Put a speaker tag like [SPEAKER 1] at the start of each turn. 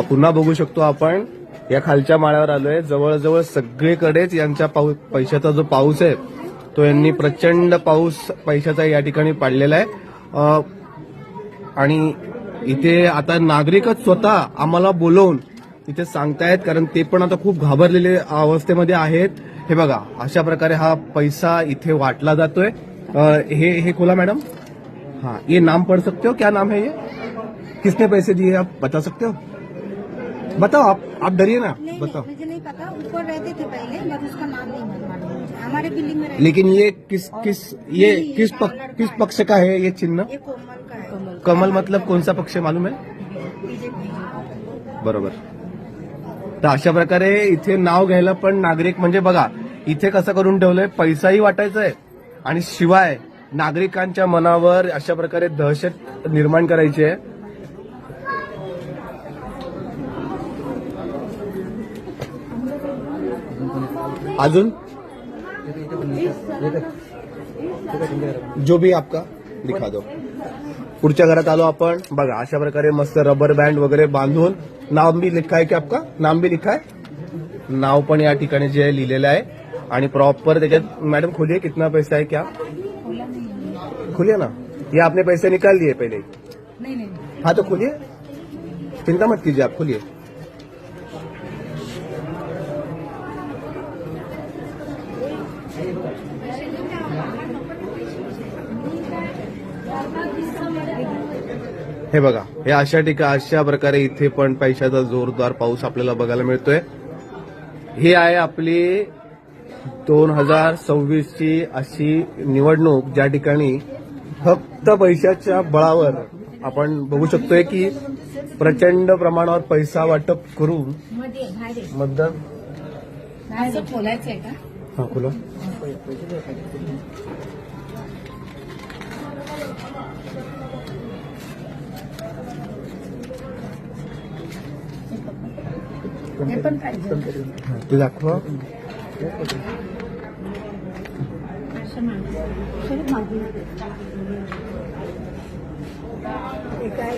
[SPEAKER 1] पुन्हा बघू शकतो आपण या खालच्या माळ्यावर आलोय. जवळजवळ सगळीकडेच यांच्या पैशाचा जो पाऊस आहे तो यांनी प्रचंड पाऊस पैशाचा या ठिकाणी पाडलेला आहे. आणि इथे आता नागरिकच स्वतः आम्हाला बोलवून इथे सांगतायत, कारण ते पण आता खूप घाबरलेले अवस्थेमध्ये आहेत. हे बघा, अशा प्रकारे हा पैसा इथे वाटला जातोय. हे खोला मैडम. हाँ, ये नाम पढ़ सकते हो? क्या नाम है ये? किसने पैसे दिए आप बता सकते हो? बताओ, आप डरिए ना, बताओ.
[SPEAKER 2] मुझे नहीं पता, ऊपर रहते थे पहले, बट उसका नाम नहीं मालूम मुझे. हमारे बिल्डिंग में रहते.
[SPEAKER 1] लेकिन ये किस पक्ष का है ये चिन्ह?
[SPEAKER 2] ये कोमल का है.
[SPEAKER 1] कमल मतलब कौन सा पक्ष मालूम है?
[SPEAKER 2] बीजेपी.
[SPEAKER 1] बरोबर. तर अशा प्रकारे इथे नाव घ्यायला पण नागरिक, म्हणजे बघा इथे कसं करून ठेवलंय, पैसाही वाटायचा आहे आणि शिवाय नागरिकांच्या मनावर अशा प्रकारे दहशत निर्माण करायची आहे. अजून जो भी आपका दिखा दो. पुढच्या घरात आलो आपण. बघा अशा प्रकारे मस्त रबर बँड वगैरे बांधून, नाम भी लिखा है की आपका? नाम भी लिखा है. नाव पण या ठिकाणी जे लिहिलेलं आहे आणि प्रॉपर त्याच्यात. मैडम खोलिए, कितना पैसा है क्या? खोलिए ना. ये आपने पैसे निकाल दिए पहले?
[SPEAKER 2] नहीं.
[SPEAKER 1] हाँ तो खोलिए, चिंता मत कीजिए, आप खोलिए. हे बघा, हे अशा प्रकारे इथे पण पैशाचा जोरदार पाऊस आपल्याला बघायला मिळतोय. ही आहे आपली 2026 ची अशी निवडणूक, ज्या ठिकाणी फक्त पैशाच्या बळावर आपण बघू शकतोय की प्रचंड प्रमाणावर पैसा वाटप करून मतदान.
[SPEAKER 2] खोलायचं आहे का?
[SPEAKER 1] हा, खोला.
[SPEAKER 2] हे पण पाहिजे.
[SPEAKER 1] ते दाखवा.
[SPEAKER 2] असं मागे.